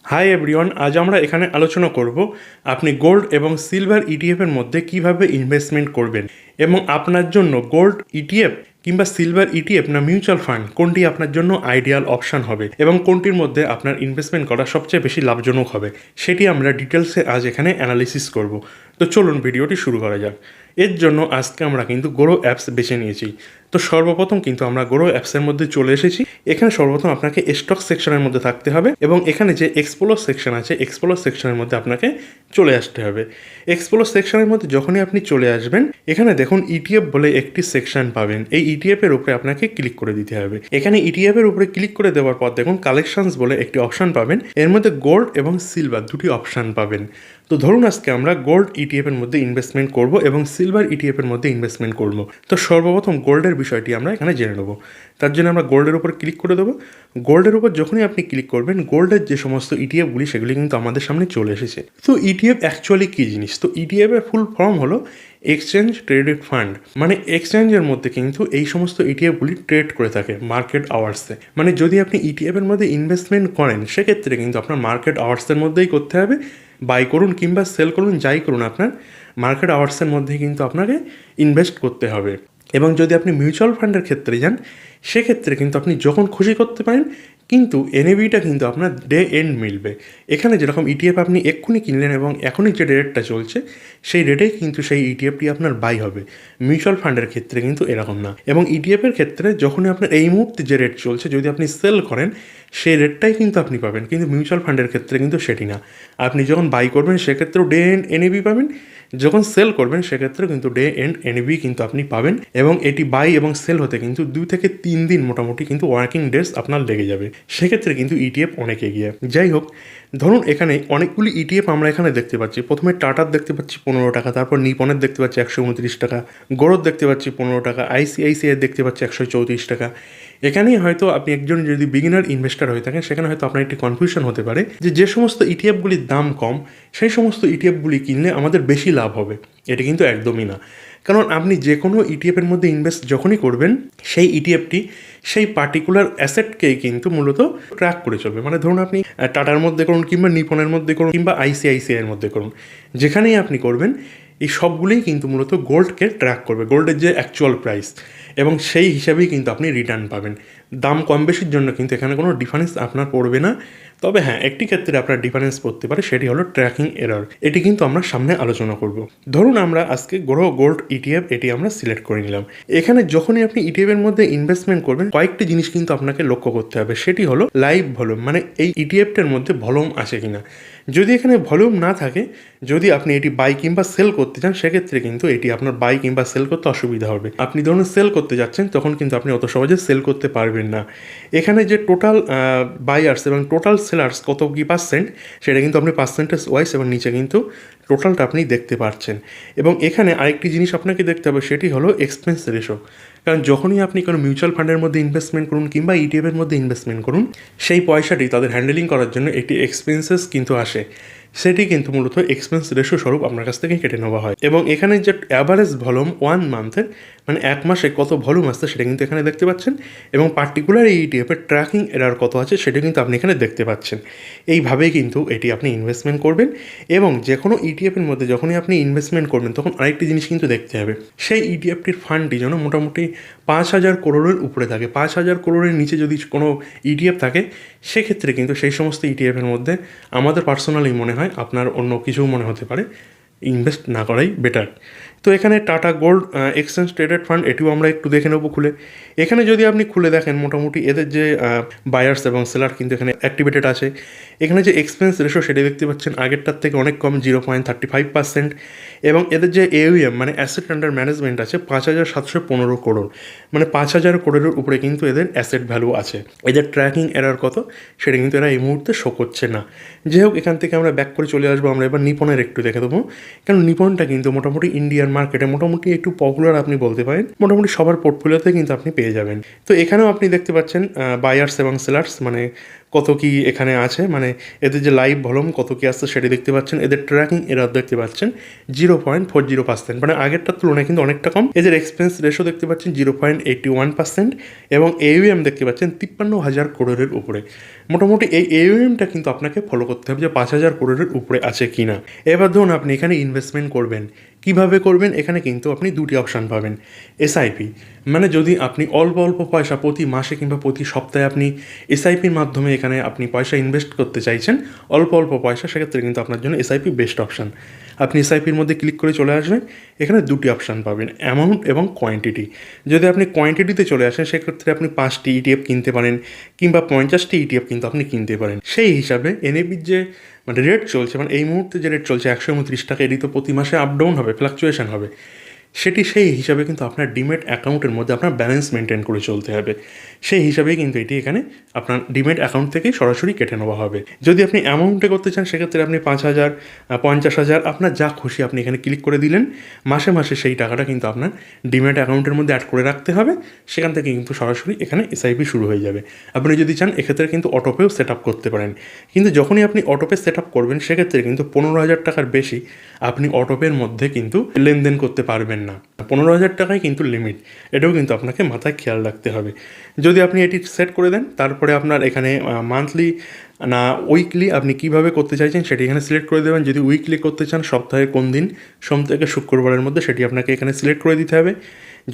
Hi everyone, আজ আমরা এখানে আলোচনা করব আপনি গোল্ড এবং সিলভার ইটিএফের মধ্যে কিভাবে ইনভেস্টমেন্ট করবেন এবং আপনার জন্য গোল্ড ইটিএফ কিংবা সিলভার ইটিএফ না মিউচুয়াল ফান্ড কোনটি আপনার জন্য আইডিয়াল অপশান হবে এবং কোনটির মধ্যে আপনার ইনভেস্টমেন্ট করা সবচেয়ে বেশি লাভজনক হবে সেটি আমরা ডিটেলসে আজ এখানে অ্যানালিসিস করব। তো চলুন ভিডিওটি শুরু করা যাক। এর জন্য আজকে আমরা কিন্তু গ্রো অ্যাপস বেছে নিয়েছি। তো সর্বপ্রথম কিন্তু আমরা গ্রো অ্যাপসের মধ্যে চলে এসেছি। এখানে সর্বপ্রথম আপনাকে স্টক সেকশনের মধ্যে থাকতে হবে এবং এখানে যে এক্সপ্লোর সেকশন আছে এক্সপ্লোর সেকশনের মধ্যে আপনাকে চলে আসতে হবে। এক্সপ্লোর সেকশনের মধ্যে যখনই আপনি চলে আসবেন, এখানে দেখুন ইটিএফ বলে একটি সেকশন পাবেন। এই ইটিএফের উপরে আপনাকে ক্লিক করে দিতে হবে। এখানে ইটিএফের উপরে ক্লিক করে দেওয়ার পর দেখুন কালেকশনস বলে একটি অপশান পাবেন। এর মধ্যে গোল্ড এবং সিলভার দুটি অপশান পাবেন। তো ধরুন আজকে আমরা গোল্ড ইটিএফের মধ্যে ইনভেস্টমেন্ট করব এবং সিলভার ইটিএফের মধ্যে ইনভেস্টমেন্ট করব। তো সর্বপ্রথম গোল্ডের বিষয়টি আমরা এখানে জেনে নেব। তার জন্য আমরা গোল্ডের উপর ক্লিক করে দেবো। গোল্ডের উপর যখনই আপনি ক্লিক করবেন, গোল্ডের যে সমস্ত ইটিএফগুলি সেগুলি কিন্তু আমাদের সামনে চলে এসেছে। তো ইটিএফ অ্যাকচুয়ালি কী জিনিস? তো ইটিএফের ফুল ফর্ম হলো এক্সচেঞ্জ ট্রেডেড ফান্ড। মানে এক্সচেঞ্জের মধ্যে কিন্তু এই সমস্ত ইটিএফগুলি ট্রেড করে থাকে মার্কেট আওয়ার্সে। মানে যদি আপনি ইটিএফের মধ্যে ইনভেস্টমেন্ট করেন সেক্ষেত্রে কিন্তু আপনার মার্কেট আওয়ার্সের মধ্যেই করতে হবে। বাই করুন কিংবা সেল করুন, যাই করুন, আপনার মার্কেট আওয়ার্সের মধ্যেই কিন্তু আপনাকে ইনভেস্ট করতে হবে। এবং যদি আপনি মিউচুয়াল ফান্ডের ক্ষেত্রে যান সেক্ষেত্রে কিন্তু আপনি যখন খুশি করতে পারেন, কিন্তু এনএভিটা কিন্তু আপনার ডে এন্ড মিলবে। এখানে যেরকম ইটিএফ আপনি এক্ষুনি কিনলেন এবং এখনই যে রেটটা চলছে সেই রেটেই কিন্তু সেই ইটিএফটি আপনার বাই হবে। মিউচুয়াল ফান্ডের ক্ষেত্রে কিন্তু এরকম না। এবং ইটিএফের ক্ষেত্রে যখনই আপনার এই মুহূর্তে যে রেট চলছে যদি আপনি সেল করেন সেই রেটটাই কিন্তু আপনি পাবেন, কিন্তু মিউচুয়াল ফান্ডের ক্ষেত্রে কিন্তু সেটি না। আপনি যখন বাই করবেন সেক্ষেত্রেও ডে এন্ড এনএভি পাবেন, যখন সেল করবেন সেক্ষেত্রে কিন্তু ডে এন্ড এনএভি কিন্তু আপনি পাবেন। এবং এটি বাই এবং সেল হতে কিন্তু 2 থেকে 3 দিন মোটামুটি কিন্তু ওয়ার্কিং ডেজ আপনার লেগে যাবে। সেক্ষেত্রে কিন্তু ইটিএফ অনেক এগিয়ে। যাই হোক, ধরুন এখানে অনেকগুলি ইটিএফ আমরা এখানে দেখতে পাচ্ছি। প্রথমে টাটার দেখতে পাচ্ছি 15 টাকা, তারপর নিপনের দেখতে পাচ্ছি 129 টাকা, গৌরব দেখতে পাচ্ছি 15 টাকা, আইসিআইসিআই দেখতে পাচ্ছি 134 টাকা। এখানেই হয়তো আপনি একজন যদি বিগিনার ইনভেস্টার হয়ে থাকেন সেখানে হয়তো আপনার একটি কনফিউশন হতে পারে যে সমস্ত ইটিএফগুলির দাম কম সেই সমস্ত ইটিএফগুলি কিনলে আমাদের বেশি লাভ হবে। এটি কিন্তু একদমই না। কারণ আপনি যে কোনো ইটিএফের মধ্যে ইনভেস্ট যখনই করবেন সেই ইটিএফটি সেই পার্টিকুলার অ্যাসেটকেই কিন্তু মূলত ট্র্যাক করে চলবে। মানে ধরুন আপনি টাটার মধ্যে করুন কিংবা নিপনের মধ্যে করুন কিংবা আইসিআইসিআইয়ের মধ্যে করুন, যেখানেই আপনি করবেন এই সবগুলোই কিন্তু মূলত গোল্ডকে ট্র্যাক করবে, গোল্ডের যে অ্যাকচুয়াল প্রাইস, এবং সেই হিসাবেই কিন্তু আপনি রিটার্ন পাবেন। দাম কম বেশির জন্য কিন্তু এখানে কোনো ডিফারেন্স আপনার পড়বে না। তবে হ্যাঁ, একটি ক্ষেত্রে আপনার ডিফারেন্স পড়তে পারে, সেটি হলো ট্র্যাকিং এরর। এটি কিন্তু আমরা সামনে আলোচনা করব। ধরুন আমরা আজকে গ্রো গোল্ড ইটিএফ এটি আমরা সিলেক্ট করে নিলাম। এখানে যখনই আপনি ইটিএফের মধ্যে ইনভেস্টমেন্ট করবেন কয়েকটি জিনিস কিন্তু আপনাকে লক্ষ্য করতে হবে। সেটি হলো লাইভ ভলিউম, মানে এই ইটিএফটার মধ্যে ভলিউম আছে কিনা। যদি এখানে ভলিউম না থাকে, যদি আপনি এটি বাই কিংবা সেল করতে চান সেক্ষেত্রে কিন্তু এটি আপনার বাই কিংবা সেল করতে অসুবিধা হবে। আপনি ধরুন সেল করতে যাচ্ছেন তখন কিন্তু আপনি অত সহজে সেল করতে পারবেন না। এখানে যে টোটাল বায়ার্স এবং টোটাল সেলার্স কত কি পার্সেন্ট সেটা কিন্তু আপনি পার্সেন্টেজ ওয়াইজ এবং নিচে কিন্তু টোটালটা আপনি দেখতে পাচ্ছেন। এবং এখানে আরেকটি জিনিস আপনাকে দেখতে হবে, সেটি হলো এক্সপেন্স রেশো। কারণ যখনই আপনি কোনো মিউচুয়াল ফান্ডের মধ্যে ইনভেস্টমেন্ট করুন কিংবা ইটিএফের মধ্যে ইনভেস্টমেন্ট করুন, সেই পয়সাটি তাদের হ্যান্ডেলিং করার জন্য একটি এক্সপেন্সেস কিন্তু আসে। সেটি কিন্তু মূলত এক্সপেন্স রেশো স্বরূপ আপনার কাছ থেকে কেটে নেওয়া হয়। এবং এখানে যে অ্যাভারেজ ভলিউম 1 মান্থের, মানে 1 মাসে কত ভলিউম আসছে সেটা কিন্তু এখানে দেখতে পাচ্ছেন। এবং পার্টিকুলার এই ইটিএফের ট্র্যাকিং এরার কত আছে সেটা কিন্তু আপনি এখানে দেখতে পাচ্ছেন। এইভাবেই কিন্তু এটি আপনি ইনভেস্টমেন্ট করবেন। এবং যে কোনো ইটিএফের মধ্যে যখনই আপনি ইনভেস্টমেন্ট করবেন তখন আরেকটি জিনিস কিন্তু দেখতে হবে, সেই ইটিএফটির ফান্ডটি যেন মোটামুটি 5,000 করোড়ের উপরে থাকে। 5,000 করোড়ের নিচে যদি কোনো ইটিএফ থাকে সেক্ষেত্রে কিন্তু সেই সমস্ত ইটিএফের মধ্যে আমাদের পার্সোনালি মনে হয়, আপনার অন্য কিছু মনে হতে পারে, ইনভেস্ট না করাই বেটার। তো এখানে tata gold exchange traded fund এটিও আমরা একটু দেখে নেবো খুলে। এখানে যদি আপনি খুলে দেখেন মোটামুটি এদের যে বায়ার্স এবং সেলার কিন্তু এখানে অ্যাক্টিভেটেড আছে। এখানে যে এক্সপেন্স রেশো সেটা দেখতে পাচ্ছেন আগেরটার থেকে অনেক কম, 0.35%। এবং এদের যে এউএম মানে অ্যাসেট আন্ডার ম্যানেজমেন্ট আছে 5,715 করোড়, মানে 5,000 করোড়ের উপরে কিন্তু এদের অ্যাসেট ভ্যালু আছে। এদের ট্র্যাকিং এরার কত সেটা কিন্তু এরা এই মুহূর্তে শো করছে না। যাই হোক, এখান থেকে আমরা ব্যাক করে চলে আসবো। আমরা এবার নিপনের একটু দেখে দেবো, কারণ নিপনটা কিন্তু মোটামুটি ইন্ডিয়ান মার্কেটে মোটামুটি একটু পপুলার আপনি বলতে পারেন। মোটামুটি সবার পোর্টফোলিওতে কিন্তু আপনি পেয়ে যাবেন। তো এখানেও আপনি দেখতে পাচ্ছেন বায়ার্স এবং সেলার্স, মানে কত কি এখানে আছে, মানে এদের যে লাইভ ভলিউম কত কি আসছে সেটি দেখতে পাচ্ছেন। এদের ট্র্যাকিং এরার দেখতে পাচ্ছেন 0.40%, মানে আগেরটার তুলনায় কিন্তু অনেকটা কম। এদের এক্সপেন্স রেশো দেখতে পাচ্ছেন 0.81%, এবং AUM দেখতে পাচ্ছেন 53,000 করোড়ের উপরে। মোটামুটি এই AUMটা কিন্তু আপনাকে ফলো করতে হবে যে 5,000 করোড়ের উপরে আছে কি না। এবার ধরুন আপনি এখানে ইনভেস্টমেন্ট করবেন, কিভাবে করবেন? এখানে কিন্তু আপনি দুটি অপশান পাবেন। SIP, মানে যদি আপনি অল্প অল্প পয়সা প্রতি মাসে কিংবা প্রতি সপ্তাহে আপনি SIPর মাধ্যমে এখানে আপনি পয়সা ইনভেস্ট করতে চাইছেন, অল্প অল্প পয়সা, সেক্ষেত্রে কিন্তু আপনার জন্য SIP বেস্ট অপশান। আপনি SIPর মধ্যে ক্লিক করে চলে আসবেন, এখানে দুটি অপশান পাবেন, অ্যামাউন্ট এবং কোয়ান্টিটি। যদি আপনি কোয়ান্টিটিতে চলে আসেন সেক্ষেত্রে আপনি 5টি ETF কিনতে পারেন কিংবা 50টি ETF কিন্তু আপনি কিনতে পারেন। সেই হিসাবে NABর যে মানে রেট চলছে, মানে এই মুহূর্তে যে রেট চলছে 129 টাকা, এটি তো প্রতি মাসে আপ ডাউন হবে, ফ্লাকচুয়েশন হবে, সেটি সেই হিসাবে কিন্তু আপনার ডিমেট অ্যাকাউন্টের মধ্যে আপনার ব্যালেন্স মেনটেন করে চলতে হবে। সেই হিসাবেই কিন্তু এটি এখানে আপনার ডিমেট অ্যাকাউন্ট থেকেই সরাসরি কেটে নেওয়া হবে। যদি আপনি অ্যামাউন্টে করতে চান সেক্ষেত্রে আপনি 5,000, 50,000, আপনার যা খুশি আপনি এখানে ক্লিক করে দিলেন। মাসে মাসে সেই টাকাটা কিন্তু আপনার ডিমেট অ্যাকাউন্টের মধ্যে অ্যাড করে রাখতে হবে, সেখান থেকে কিন্তু সরাসরি এখানে SIP শুরু হয়ে যাবে। আপনি যদি চান এক্ষেত্রে কিন্তু অটোপেও সেট আপ করতে পারেন, কিন্তু যখনই আপনি অটোপে সেট আপ করবেন সেক্ষেত্রে কিন্তু 15,000 টাকার বেশি আপনি অটোপের মধ্যে কিন্তু লেনদেন করতে পারবেন না। 15,000 টাকাই কিন্তু লিমিট, এটাও কিন্তু আপনাকে মাথায় খেয়াল রাখতে হবে। যদি আপনি এটি সেট করে দেন, তারপরে আপনার এখানে মান্থলি না উইকলি আপনি কিভাবে করতে চাইছেন সেটি এখানে সিলেক্ট করে দেবেন। যদি উইকলি করতে চান, সপ্তাহে কোন দিন, সোম থেকে শুক্রবারের মধ্যে, সেটি আপনাকে এখানে সিলেক্ট করে দিতে হবে।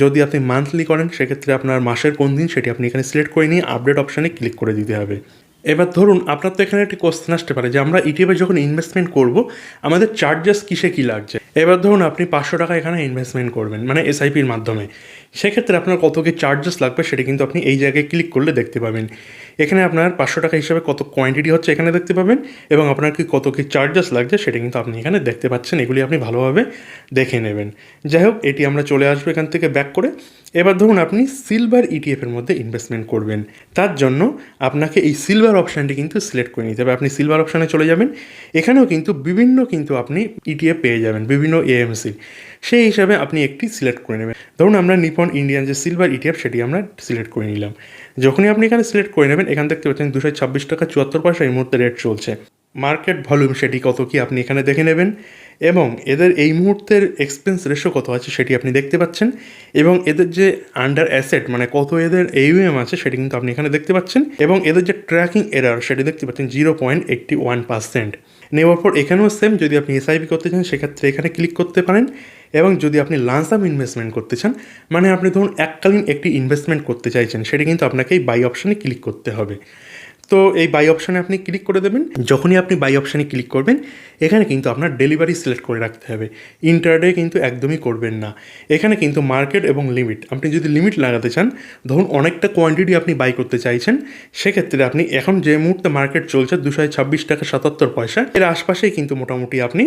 যদি আপনি মান্থলি করেন সেক্ষেত্রে আপনার মাসের কোন দিন সেটি আপনি এখানে সিলেক্ট করে নিয়ে আপডেট অপশানে ক্লিক করে দিতে হবে। এবার ধরুন আপনার তো এখানে একটি কোশ্চেন আসতে পারে যে আমরা ETF যখন ইনভেস্টমেন্ট করব আমাদের চার্জেস কিসে কী লাগছে। এবার ধরুন আপনি 500 টাকা এখানে ইনভেস্টমেন্ট করবেন, মানে SIPর মাধ্যমে, সেক্ষেত্রে আপনার কত কি চার্জেস লাগবে সেটি কিন্তু আপনি এই জায়গায় ক্লিক করলে দেখতে পাবেন। এখানে আপনার 500 টাকা হিসাবে কত কোয়ান্টিটি হচ্ছে এখানে দেখতে পাবেন, এবং আপনার কি কত কি চার্জেস লাগছে সেটা কিন্তু আপনি এখানে দেখতে পাচ্ছেন। এগুলি আপনি ভালোভাবে দেখে নেবেন। যাই হোক, এটি আমরা চলে আসবো এখান থেকে ব্যাক করে। এবার ধরুন আপনি সিলভার ETFের মধ্যে ইনভেস্টমেন্ট করবেন, তার জন্য আপনাকে এই সিলভার অপশানটি কিন্তু সিলেক্ট করে নিতে হবে। আপনি সিলভার অপশানে চলে যাবেন, এখানেও কিন্তু বিভিন্ন কিন্তু আপনি ETF পেয়ে যাবেন, বিভিন্ন AMC, সেই হিসাবে আপনি একটি সিলেক্ট করে নেবেন। ধরুন আমরা নিপন ইন্ডিয়ান যে সিলভার ETF সেটি আমরা সিলেক্ট করে নিলাম। যখনই আপনি এখানে সিলেক্ট করে নেবেন, এখান দেখতে পাচ্ছেন 226 টাকা 74 পয়সা এই মুহূর্তে রেট চলছে। মার্কেট ভলিউম সেটি কত কি আপনি এখানে দেখে নেবেন, এবং এদের এই মুহূর্তের এক্সপেন্স রেশো কত আছে সেটি আপনি দেখতে পাচ্ছেন, এবং এদের যে আন্ডার অ্যাসেট মানে কত এদের AUM আছে সেটি কিন্তু আপনি এখানে দেখতে পাচ্ছেন, এবং এদের যে ট্র্যাকিং এরার সেটি দেখতে পাচ্ছেন 0.81%। নেওয়ার পর এখানেও সেম, যদি আপনি SIP করতে চান সেক্ষেত্রে এখানে ক্লিক করতে পারেন, এবং যদি আপনি লামসাম ইনভেস্টমেন্ট করতে চান, মানে আপনি ধরুন এককালীন একটি ইনভেস্টমেন্ট করতে চাইছেন, সেটি কিন্তু আপনাকে এই বাই অপশানে ক্লিক করতে হবে। তো এই বাই অপশানে আপনি ক্লিক করে দেবেন। যখনই আপনি বাই অপশানে ক্লিক করবেন, এখানে কিন্তু আপনার ডেলিভারি সিলেক্ট করে রাখতে হবে, ইন্টারডে কিন্তু একদমই করবেন না। এখানে কিন্তু মার্কেট এবং লিমিট, আপনি যদি লিমিট লাগাতে চান, ধরুন অনেকটা কোয়ান্টিটি আপনি বাই করতে চাইছেন, সেক্ষেত্রে আপনি এখন যে মুহূর্তে মার্কেট চলছে 226 টাকা 77 পয়সা, এর আশপাশেই কিন্তু মোটামুটি আপনি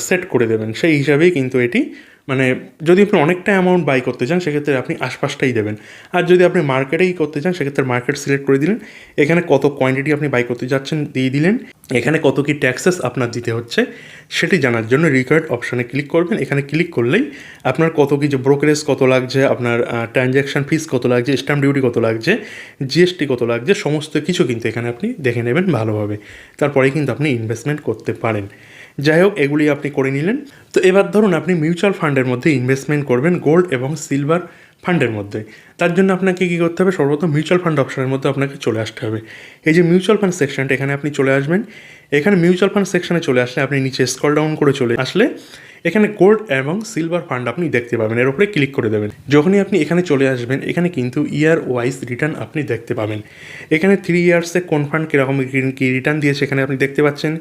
সেট করে দেবেন। সেই হিসাবেই কিন্তু এটি, মানে যদি আপনি অনেকটা অ্যামাউন্ট বাই করতে চান সেক্ষেত্রে আপনি আশপাশটাই দেবেন, আর যদি আপনি মার্কেটেই করতে চান সেক্ষেত্রে মার্কেট সিলেক্ট করে দিলেন। এখানে কত কোয়ান্টিটি আপনি বাই করতে যাচ্ছেন দিয়ে দিলেন, এখানে কত কি ট্যাক্সেস আপনার দিতে হচ্ছে সেটি জানার জন্য রিকোয়ার্ড অপশানে ক্লিক করবেন। এখানে ক্লিক করলেই আপনার কত কি যে ব্রোকারেজ কত লাগছে, আপনার ট্রানজ্যাকশান ফিস কত লাগছে, স্ট্যাম্প ডিউটি কত লাগছে, GST কত লাগছে, সমস্ত কিছু কিন্তু এখানে আপনি দেখে নেবেন ভালোভাবে, তারপরেই কিন্তু আপনি ইনভেস্টমেন্ট করতে পারেন। যাই হোক, এগুলি আপনি করে নিলেন। তো এবার ধরুন আপনি মিউচুয়াল ফান্ডের মধ্যে ইনভেস্টমেন্ট করবেন, গোল্ড এবং সিলভার ফান্ডের মধ্যে। তার জন্য আপনাকে কী করতে হবে, সর্বপ্রথম মিউচুয়াল ফান্ড অপশনের মধ্যে আপনাকে চলে আসতে হবে। এই যে মিউচুয়াল ফান্ড সেকশনটা, এখানে আপনি চলে আসবেন। এখানে মিউচুয়াল ফান্ড সেকশনে চলে আসলে আপনি নিচে স্ক্রল ডাউন করে চলে আসলে এখানে গোল্ড এবং সিলভার ফান্ড আপনি দেখতে পাবেন, এর উপরে ক্লিক করে দেবেন। যখনই আপনি এখানে চলে আসবেন, এখানে কিন্তু ইয়ার ওয়াইজ রিটার্ন আপনি দেখতে পাবেন। এখানে 3 ইয়ার্সে কোন ফান্ড কীরকম কী রিটার্ন দিয়েছে এখানে আপনি দেখতে পাচ্ছেন,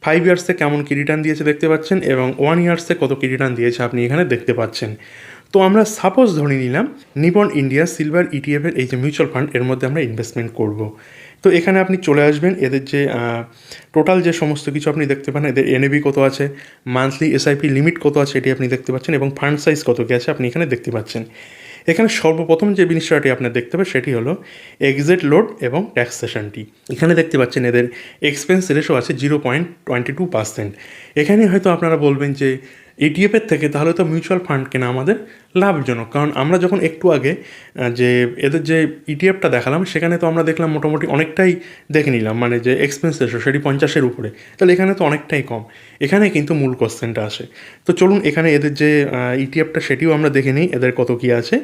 5 ইয়ার্সে কেমন কী রিটার্ন দিয়েছে দেখতে পাচ্ছেন, এবং 1 ইয়ার্সে কত কী রিটার্ন দিয়েছে আপনি এখানে দেখতে পাচ্ছেন। তো আমরা সাপোজ ধরে নিলাম নিপন ইন্ডিয়া সিলভার ETFের এই যে মিউচুয়াল ফান্ড, এর মধ্যে আমরা ইনভেস্টমেন্ট করব। তো এখানে আপনি চলে আসবেন, এদের যে টোটাল যে সমস্ত কিছু আপনি দেখতে পান, এদের NAV কত আছে, মান্থলি SIP লিমিট কত আছে এটি আপনি দেখতে পাচ্ছেন, এবং ফান্ড সাইজ কত কী আছে আপনি এখানে দেখতে পাচ্ছেন। এখানে সর্বপ্রথম যে জিনিসটি আপনার দেখতে হবে সেটি হলো এক্সিট লোড এবং ট্যাক্সেশনটি। এখানে দেখতে পাচ্ছেন এদের এক্সপেন্স রেশো আছে 0.22%। এখানে হয়তো আপনারা বলবেন যে ইটিএফের থেকে, তাহলে তো মিউচুয়াল ফান্ড কেনা আমাদের লাভজনক। কারণ আমরা যখন একটু আগে যে এদের যে ইটিএফটা দেখালাম, সেখানে তো আমরা দেখলাম মোটামুটি অনেকটাই দেখে নিলাম, মানে যে এক্সপেন্স রেশো সেটি 50-এর উপরে, তাহলে এখানে তো অনেকটাই কম। এখানে কিন্তু মূল কোশ্চেনটা আসে। তো চলুন এখানে এদের যে ইটিএফটা সেটিও আমরা দেখে নিই, এদের কত কী আছে।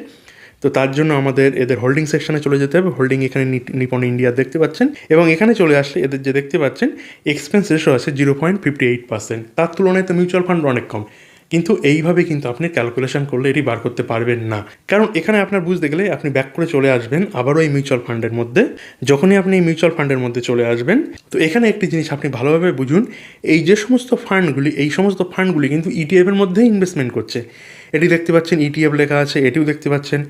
তো তার জন্য আমাদের এদের হোল্ডিং সেকশনে চলে যেতে হবে। হোল্ডিং এখানে নিপন ইন্ডিয়া দেখতে পাচ্ছেন, এবং এখানে চলে আসলে এদের যে দেখতে পাচ্ছেন এক্সপেন্স রেশো আছে 0.58%। তার তুলনায় তো মিউচুয়াল ফান্ড অনেক কম, কিন্তু এইভাবে কিন্তু আপনি ক্যালকুলেশন করলে এটি বার করতে পারবেন না। কারণ এখানে আপনার বুঝতে গেলে আপনি ব্যাক করে চলে আসবেন আবারও এই মিউচুয়াল ফান্ডের মধ্যে। যখনই আপনি এই মিউচুয়াল ফান্ডের মধ্যে চলে আসবেন, তো এখানে একটি জিনিস আপনি ভালোভাবে বুঝুন, এই যে সমস্ত ফান্ডগুলি, এই সমস্ত ফান্ডগুলি কিন্তু ইটিএফের মধ্যেই ইনভেস্টমেন্ট করছে। এটি দেখতে পাচ্ছেন ইটিএফ লেখা আছে, এটিও দেখতে পাচ্ছেন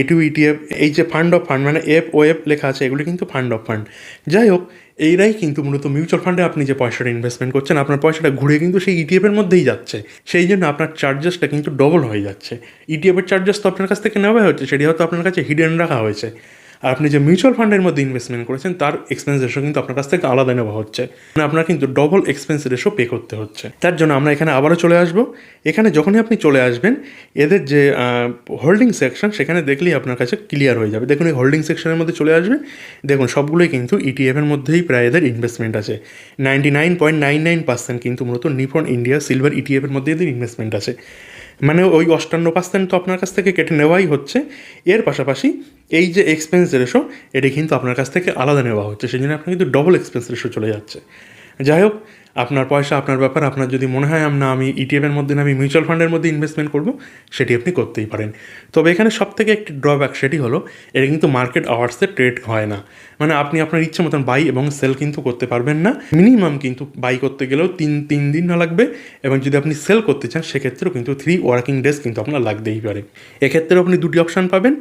এটিও ইটিএফ। এই যে ফান্ড অফ ফান্ড মানে এফ ও এফ লেখা আছে, এগুলি কিন্তু ফান্ড অফ ফান্ড। যাই হোক, এইরাই কিন্তু মূলত মিউচুয়াল ফান্ডে আপনি যে পয়সাটা ইনভেস্টমেন্ট করছেন, আপনার পয়সাটা ঘুরে কিন্তু সেই ইটিএফের মধ্যেই যাচ্ছে। সেই জন্য আপনার চার্জেসটা কিন্তু ডবল হয়ে যাচ্ছে। ইটিএফের চার্জেস তো আপনার কাছ থেকে নেওয়া হচ্ছে, সেটি হয়তো আপনার কাছে হিডেন রাখা হয়েছে। আর আপনি যে মিউচুয়াল ফান্ডের মধ্যে ইনভেস্টমেন্ট করেছেন, তার এক্সপেন্স রেশো কিন্তু আপনার কাছ থেকে আলাদা নেওয়া হচ্ছে, মানে আপনার কিন্তু ডবল এক্সপেন্স রেশো পে করতে হচ্ছে। তার জন্য আমরা এখানে আবারও চলে আসবো। এখানে যখনই আপনি চলে আসবেন, এদের যে হোল্ডিং সেকশন, সেখানে দেখলেই আপনার কাছে ক্লিয়ার হয়ে যাবে। দেখুন এই হোল্ডিং সেকশনের মধ্যে চলে আসবে, দেখুন সবগুলোই কিন্তু ইটিএফের মধ্যেই প্রায় এদের ইনভেস্টমেন্ট আছে। 99.99% কিন্তু মূলত নিপন ইন্ডিয়া সিলভার ইটিএফের মধ্যে এদের ইনভেস্টমেন্ট আছে। মানে ওই 58% তো আপনার কাছ থেকে কেটে নেওয়াই হচ্ছে। এর পাশাপাশি এই যে এক্সপেন্স রেশো, এটি কিন্তু আপনার কাছ থেকে আলাদা নেওয়া হচ্ছে, সেই জন্য আপনার কিন্তু ডবল এক্সপেন্স রেশো চলে যাচ্ছে। যাই হোক, আপনার পয়সা আপনার ব্যাপার। আপনার যদি মনে হয় আমি ইটিএফের মধ্যে না, আমি মিউচুয়াল ফান্ডের মধ্যে ইনভেস্টমেন্ট করব, সেটি আপনি করতেই পারেন। তবে এখানে সবথেকে একটি ড্রব্যাক, সেটি হলো এটা কিন্তু মার্কেট আওয়ার্সে ট্রেড হয় না। মানে আপনি আপনার ইচ্ছে মতন বাই এবং সেল কিন্তু করতে পারবেন না। মিনিমাম কিন্তু বাই করতে গেলেও তিন দিন না লাগবে, এবং যদি আপনি সেল করতে চান সেক্ষেত্রেও কিন্তু 3 ওয়ার্কিং ডেজ কিন্তু আপনার লাগতেই পারে। এক্ষেত্রেও আপনি দুটি অপশান পাবেন।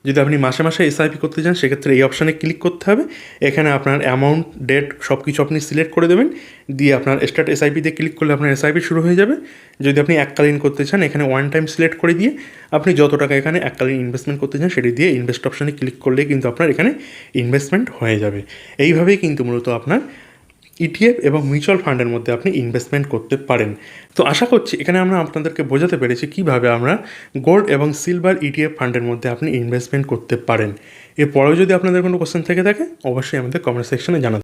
যদি আপনি মাসে মাসে এসআইপি করতে চান, সেক্ষেত্রে এই অপশানে ক্লিক করতে হবে। এখানে আপনার অ্যামাউন্ট, ডেট সব কিছু আপনি সিলেক্ট করে দেবেন, দিয়ে আপনার স্টার্ট এসআইপিতে ক্লিক করলে আপনার এসআইপি শুরু হয়ে যাবে। যদি আপনি এককালীন করতে চান, এখানে ওয়ান টাইম সিলেক্ট করে দিয়ে আপনি যত টাকা এখানে এককালীন ইনভেস্টমেন্ট করতে চান, সেটি দিয়ে ইনভেস্ট অপশানে ক্লিক করলেই কিন্তু আপনার এখানে ইনভেস্টমেন্ট হয়ে যাবে। এইভাবেই কিন্তু মূলত আপনার ইটিএফ এবং মিউচুয়াল ফান্ডের মধ্যে আপনি ইনভেস্টমেন্ট করতে পারেন। তো আশা করছি এখানে আমরা আপনাদেরকে বোঝাতে পেরেছি কীভাবে আমরা গোল্ড এবং সিলভার ইটিএফ ফান্ডের মধ্যে আপনি ইনভেস্টমেন্ট করতে পারেন। এরপরেও যদি আপনাদের কোনো কোশ্চেন থেকে থাকে, অবশ্যই আমাদের কমেন্ট সেকশনে জানাতে।